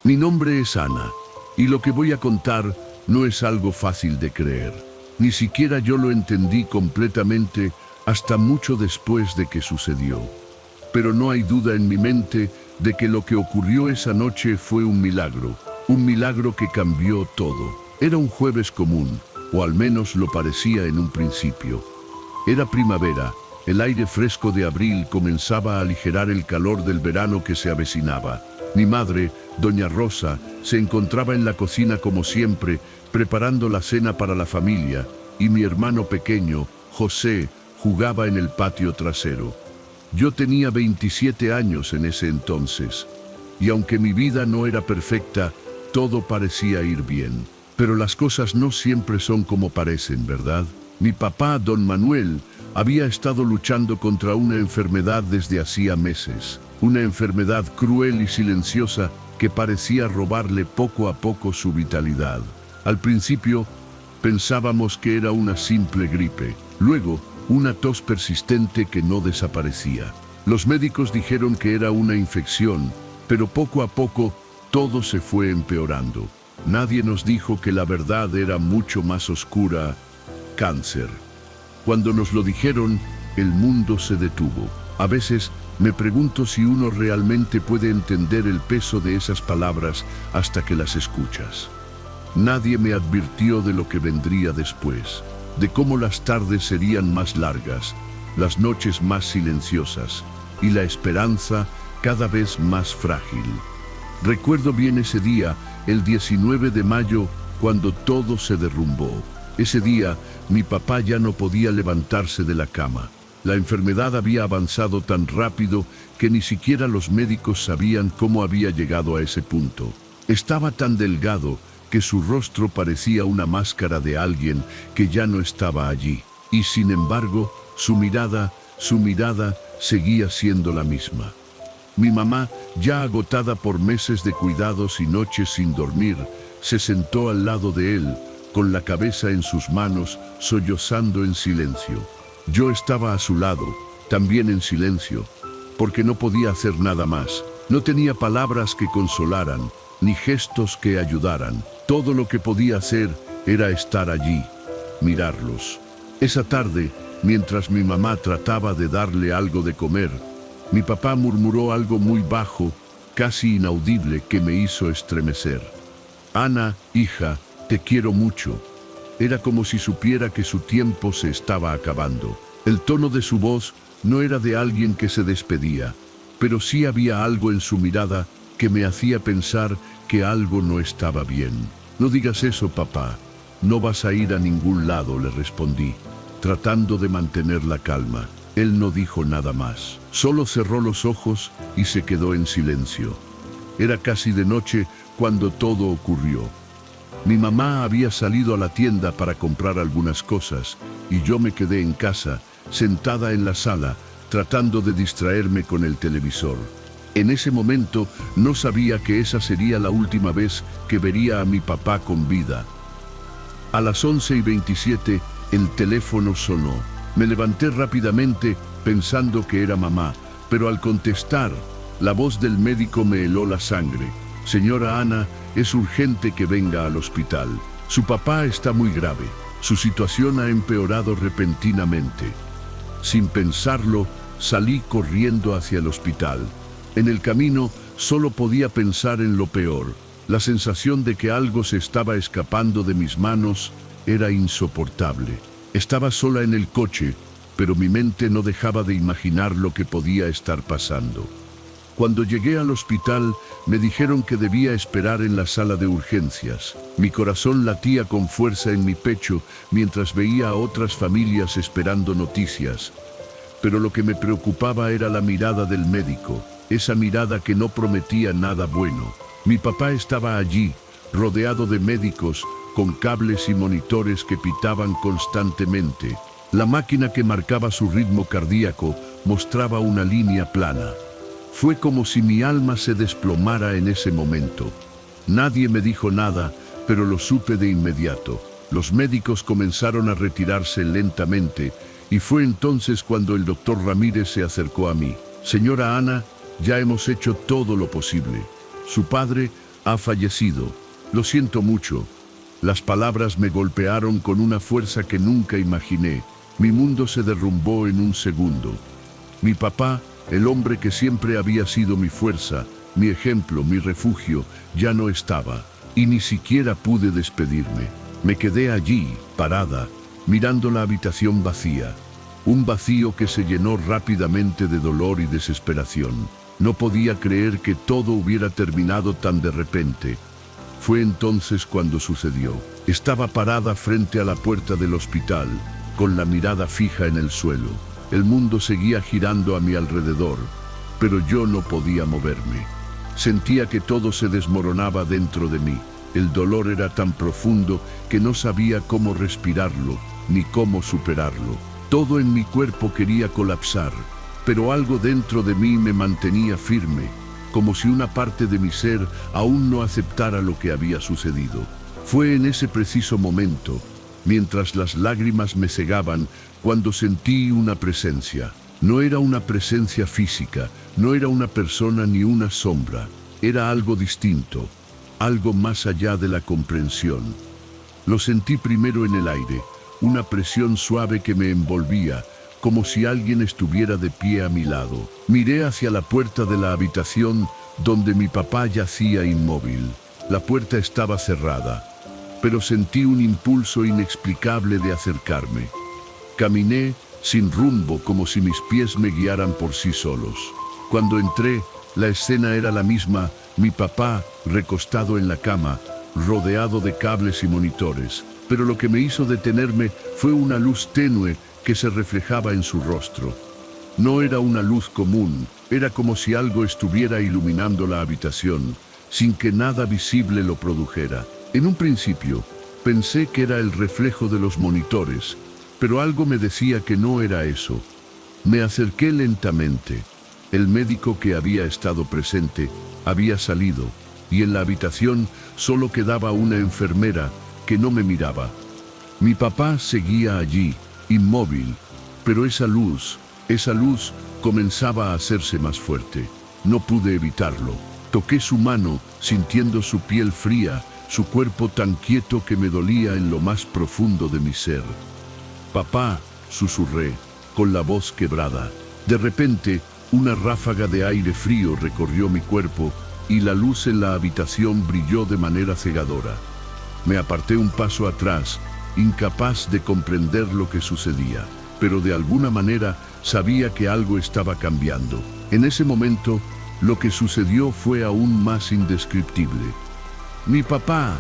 Mi nombre es Ana, y lo que voy a contar no es algo fácil de creer. Ni siquiera yo lo entendí completamente hasta mucho después de que sucedió. Pero no hay duda en mi mente de que lo que ocurrió esa noche fue un milagro que cambió todo. Era un jueves común, o al menos lo parecía en un principio. Era primavera, el aire fresco de abril comenzaba a aligerar el calor del verano que se avecinaba. Mi madre, doña Rosa, se encontraba en la cocina como siempre, preparando la cena para la familia, y mi hermano pequeño, José, jugaba en el patio trasero. Yo tenía 27 años en ese entonces, y aunque mi vida no era perfecta, todo parecía ir bien. Pero las cosas no siempre son como parecen, ¿verdad? Mi papá, don Manuel, había estado luchando contra una enfermedad desde hacía meses. Una enfermedad cruel y silenciosa que parecía robarle poco a poco su vitalidad. Al principio, pensábamos que era una simple gripe. Luego, una tos persistente que no desaparecía. Los médicos dijeron que era una infección, pero poco a poco todo se fue empeorando. Nadie nos dijo que la verdad era mucho más oscura: cáncer. Cuando nos lo dijeron, el mundo se detuvo. A veces me pregunto si uno realmente puede entender el peso de esas palabras hasta que las escuchas. Nadie me advirtió de lo que vendría después, de cómo las tardes serían más largas, las noches más silenciosas y la esperanza cada vez más frágil. Recuerdo bien ese día, el 19 de mayo, cuando todo se derrumbó. Ese día, mi papá ya no podía levantarse de la cama. La enfermedad había avanzado tan rápido que ni siquiera los médicos sabían cómo había llegado a ese punto. Estaba tan delgado que su rostro parecía una máscara de alguien que ya no estaba allí. Y sin embargo, su mirada seguía siendo la misma. Mi mamá, ya agotada por meses de cuidados y noches sin dormir, se sentó al lado de él, con la cabeza en sus manos, sollozando en silencio. Yo estaba a su lado, también en silencio, porque no podía hacer nada más. No tenía palabras que consolaran, ni gestos que ayudaran. Todo lo que podía hacer era estar allí, mirarlos. Esa tarde, mientras mi mamá trataba de darle algo de comer, mi papá murmuró algo muy bajo, casi inaudible, que me hizo estremecer. Ana, hija, te quiero mucho. Era como si supiera que su tiempo se estaba acabando. El tono de su voz no era de alguien que se despedía, pero sí había algo en su mirada que me hacía pensar que algo no estaba bien. No digas eso, papá. No vas a ir a ningún lado, le respondí, tratando de mantener la calma. Él no dijo nada más. Solo cerró los ojos y se quedó en silencio. Era casi de noche cuando todo ocurrió. Mi mamá había salido a la tienda para comprar algunas cosas y yo me quedé en casa, sentada en la sala, tratando de distraerme con el televisor. En ese momento no sabía que esa sería la última vez que vería a mi papá con vida. A las 11:27 el teléfono sonó. Me levanté rápidamente pensando que era mamá, pero al contestar, la voz del médico me heló la sangre. Señora Ana, es urgente que venga al hospital. Su papá está muy grave. Su situación ha empeorado repentinamente. Sin pensarlo, salí corriendo hacia el hospital. En el camino, solo podía pensar en lo peor. La sensación de que algo se estaba escapando de mis manos era insoportable. Estaba sola en el coche, pero mi mente no dejaba de imaginar lo que podía estar pasando. Cuando llegué al hospital, me dijeron que debía esperar en la sala de urgencias. Mi corazón latía con fuerza en mi pecho mientras veía a otras familias esperando noticias. Pero lo que me preocupaba era la mirada del médico, esa mirada que no prometía nada bueno. Mi papá estaba allí, rodeado de médicos, con cables y monitores que pitaban constantemente. La máquina que marcaba su ritmo cardíaco mostraba una línea plana. Fue como si mi alma se desplomara en ese momento. Nadie me dijo nada, pero lo supe de inmediato. Los médicos comenzaron a retirarse lentamente y fue entonces cuando el doctor Ramírez se acercó a mí. Señora Ana, ya hemos hecho todo lo posible. Su padre Ha fallecido. Lo siento mucho. Las palabras me golpearon con una fuerza que nunca imaginé. Mi mundo se derrumbó en un segundo. Mi papá, el hombre que siempre había sido mi fuerza, mi ejemplo, mi refugio, ya no estaba. Y ni siquiera pude despedirme. Me quedé allí, parada, mirando la habitación vacía. Un vacío que se llenó rápidamente de dolor y desesperación. No podía creer que todo hubiera terminado tan de repente. Fue entonces cuando sucedió. Estaba parada frente a la puerta del hospital, con la mirada fija en el suelo. El mundo seguía girando a mi alrededor, pero yo no podía moverme. Sentía que todo se desmoronaba dentro de mí. El dolor era tan profundo que no sabía cómo respirarlo, ni cómo superarlo. Todo en mi cuerpo quería colapsar, pero algo dentro de mí me mantenía firme, como si una parte de mi ser aún no aceptara lo que había sucedido. Fue en ese preciso momento, mientras las lágrimas me cegaban, cuando sentí una presencia. No era una presencia física, no era una persona ni una sombra, era algo distinto, algo más allá de la comprensión. Lo sentí primero en el aire, una presión suave que me envolvía, como si alguien estuviera de pie a mi lado. Miré hacia la puerta de la habitación donde mi papá yacía inmóvil. La puerta estaba cerrada, pero sentí un impulso inexplicable de acercarme. Caminé sin rumbo, como si mis pies me guiaran por sí solos. Cuando entré, la escena era la misma, mi papá recostado en la cama, rodeado de cables y monitores. Pero lo que me hizo detenerme fue una luz tenue que se reflejaba en su rostro. No era una luz común, era como si algo estuviera iluminando la habitación, sin que nada visible lo produjera. En un principio, pensé que era el reflejo de los monitores, pero algo me decía que no era eso. Me acerqué lentamente. El médico que había estado presente había salido, y en la habitación solo quedaba una enfermera que no me miraba. Mi papá seguía allí, inmóvil, pero esa luz comenzaba a hacerse más fuerte. No pude evitarlo. Toqué su mano, sintiendo su piel fría, su cuerpo tan quieto que me dolía en lo más profundo de mi ser. «Papá», susurré, con la voz quebrada. De repente, una ráfaga de aire frío recorrió mi cuerpo y la luz en la habitación brilló de manera cegadora. Me aparté un paso atrás, incapaz de comprender lo que sucedía, pero de alguna manera sabía que algo estaba cambiando. En ese momento, lo que sucedió fue aún más indescriptible. Mi papá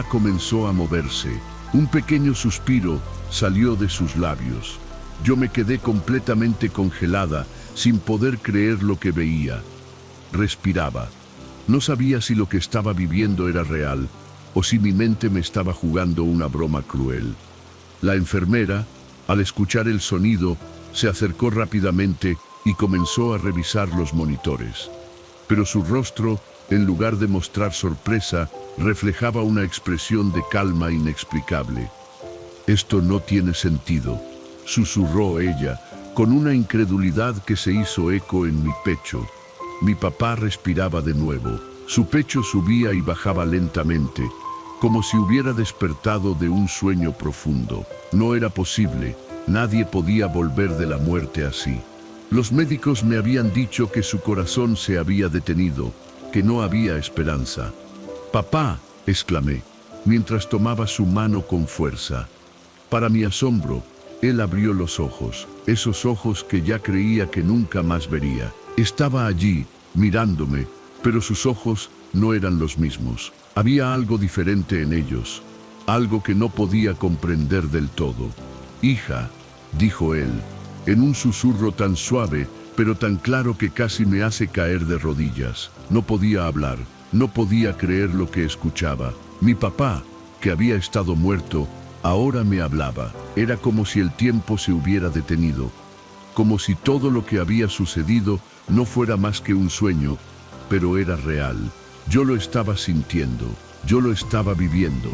comenzó a moverse. Un pequeño suspiro salió de sus labios. Yo me quedé completamente congelada, sin poder creer lo que veía. Respiraba. No sabía si lo que estaba viviendo era real, o si mi mente me estaba jugando una broma cruel. La enfermera, al escuchar el sonido, se acercó rápidamente y comenzó a revisar los monitores. Pero su rostro, en lugar de mostrar sorpresa, reflejaba una expresión de calma inexplicable. «Esto no tiene sentido», susurró ella, con una incredulidad que se hizo eco en mi pecho. Mi papá respiraba de nuevo. Su pecho subía y bajaba lentamente, como si hubiera despertado de un sueño profundo. No era posible, nadie podía volver de la muerte así. Los médicos me habían dicho que su corazón se había detenido, que no había esperanza. «Papá», exclamé, mientras tomaba su mano con fuerza. Para mi asombro, él abrió los ojos, esos ojos que ya creía que nunca más vería. Estaba allí, mirándome, pero sus ojos no eran los mismos. Había algo diferente en ellos, algo que no podía comprender del todo. «Hija», dijo él, en un susurro tan suave, pero tan claro que casi me hace caer de rodillas. No podía hablar, no podía creer lo que escuchaba. Mi papá, que había estado muerto, ahora me hablaba. Era como si el tiempo se hubiera detenido, como si todo lo que había sucedido no fuera más que un sueño, pero era real. Yo lo estaba sintiendo, yo lo estaba viviendo.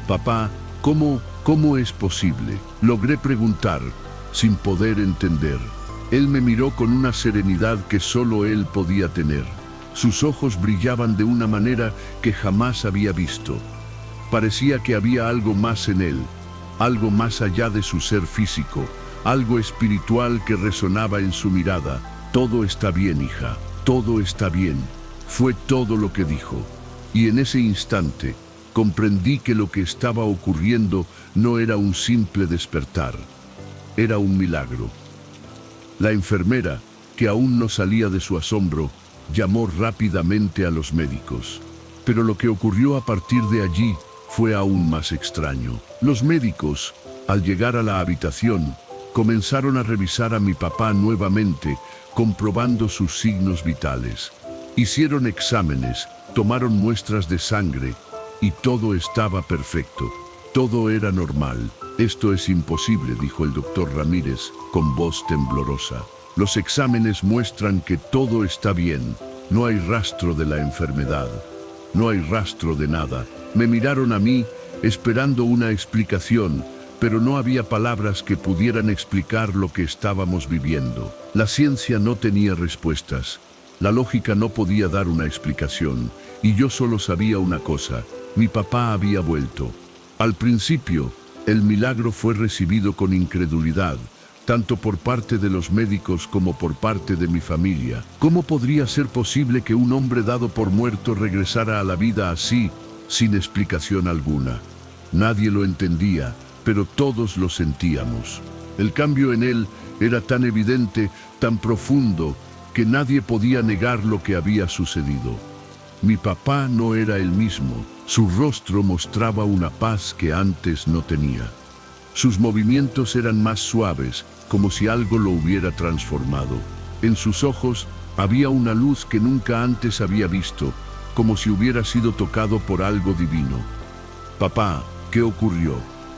«Papá, ¿cómo es posible?», logré preguntar, sin poder entender. Él me miró con una serenidad que solo él podía tener. Sus ojos brillaban de una manera que jamás había visto. Parecía que había algo más en él, algo más allá de su ser físico, algo espiritual que resonaba en su mirada. Todo está bien, hija, todo está bien. Fue todo lo que dijo. Y en ese instante comprendí que lo que estaba ocurriendo no era un simple despertar, era un milagro. La enfermera, que aún no salía de su asombro, llamó rápidamente a los médicos. Pero lo que ocurrió a partir de allí fue aún más extraño. Los médicos, al llegar a la habitación, comenzaron a revisar a mi papá nuevamente, comprobando sus signos vitales. Hicieron exámenes, tomaron muestras de sangre y todo estaba perfecto. Todo era normal. Esto es imposible, dijo el doctor Ramírez con voz temblorosa. Los exámenes muestran que todo está bien. No hay rastro de la enfermedad. No hay rastro de nada. Me miraron a mí, esperando una explicación, pero no había palabras que pudieran explicar lo que estábamos viviendo. La ciencia no tenía respuestas. La lógica no podía dar una explicación, y yo solo sabía una cosa: mi papá había vuelto. Al principio, el milagro fue recibido con incredulidad, tanto por parte de los médicos como por parte de mi familia. ¿Cómo podría ser posible que un hombre dado por muerto regresara a la vida así, sin explicación alguna? Nadie lo entendía, pero todos lo sentíamos. El cambio en él era tan evidente, tan profundo, que nadie podía negar lo que había sucedido. Mi papá no era el mismo. Su rostro mostraba una paz que antes no tenía. Sus movimientos eran más suaves, como si algo lo hubiera transformado. En sus ojos había una luz que nunca antes había visto, como si hubiera sido tocado por algo divino. «Papá, ¿qué ocurrió?»,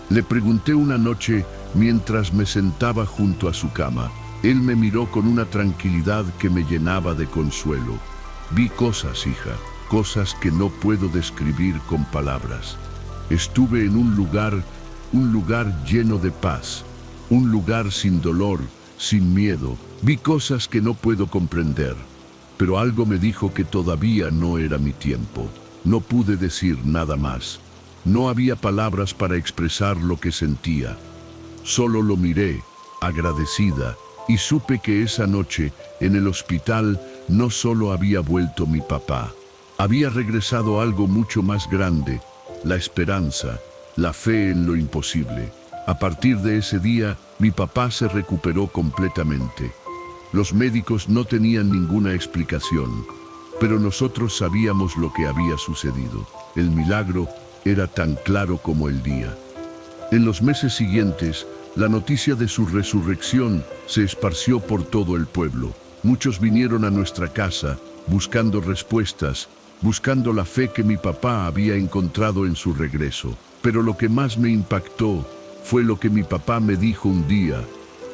le pregunté una noche mientras me sentaba junto a su cama. Él me miró con una tranquilidad que me llenaba de consuelo. «Vi cosas, hija, cosas que no puedo describir con palabras. Estuve en un lugar lleno de paz, un lugar sin dolor, sin miedo. Vi cosas que no puedo comprender, pero algo me dijo que todavía no era mi tiempo. No pude decir nada más. No había palabras para expresar lo que sentía. Solo lo miré, agradecida, y supe que esa noche, en el hospital, no solo había vuelto mi papá. Había regresado algo mucho más grande: la esperanza, la fe en lo imposible. A partir de ese día, mi papá se recuperó completamente. Los médicos no tenían ninguna explicación, pero nosotros sabíamos lo que había sucedido. El milagro era tan claro como el día. En los meses siguientes, la noticia de su resurrección se esparció por todo el pueblo. Muchos vinieron a nuestra casa, buscando respuestas, buscando la fe que mi papá había encontrado en su regreso. Pero lo que más me impactó fue lo que mi papá me dijo un día,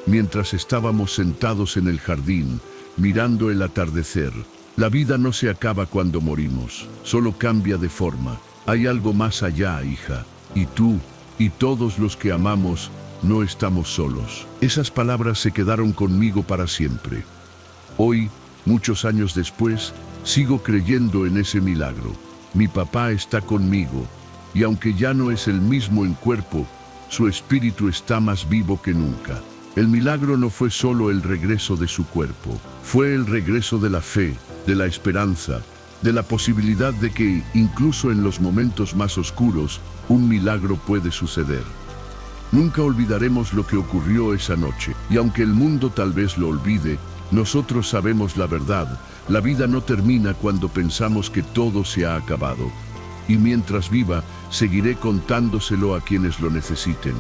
mientras estábamos sentados en el jardín, mirando el atardecer. La vida no se acaba cuando morimos, solo cambia de forma. Hay algo más allá, hija, y tú, y todos los que amamos, no estamos solos. Esas palabras se quedaron conmigo para siempre. Hoy, muchos años después, sigo creyendo en ese milagro. Mi papá está conmigo, y aunque ya no es el mismo en cuerpo, su espíritu está más vivo que nunca. El milagro no fue solo el regreso de su cuerpo, fue el regreso de la fe, de la esperanza, de la posibilidad de que, incluso en los momentos más oscuros, un milagro puede suceder. Nunca olvidaremos lo que ocurrió esa noche, y aunque el mundo tal vez lo olvide, nosotros sabemos la verdad. La vida no termina cuando pensamos que todo se ha acabado. Y mientras viva, seguiré contándoselo a quienes lo necesiten.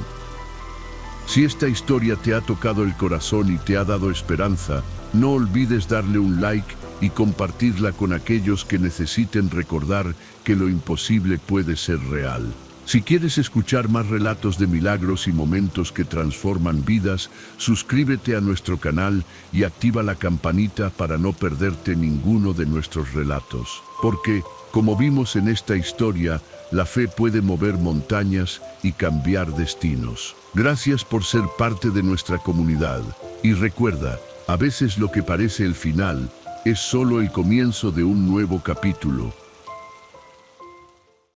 Si esta historia te ha tocado el corazón y te ha dado esperanza, no olvides darle un like y compartirla con aquellos que necesiten recordar que lo imposible puede ser real. Si quieres escuchar más relatos de milagros y momentos que transforman vidas, suscríbete a nuestro canal y activa la campanita para no perderte ninguno de nuestros relatos. Porque, como vimos en esta historia, la fe puede mover montañas y cambiar destinos. Gracias por ser parte de nuestra comunidad. Y recuerda, a veces lo que parece el final es solo el comienzo de un nuevo capítulo.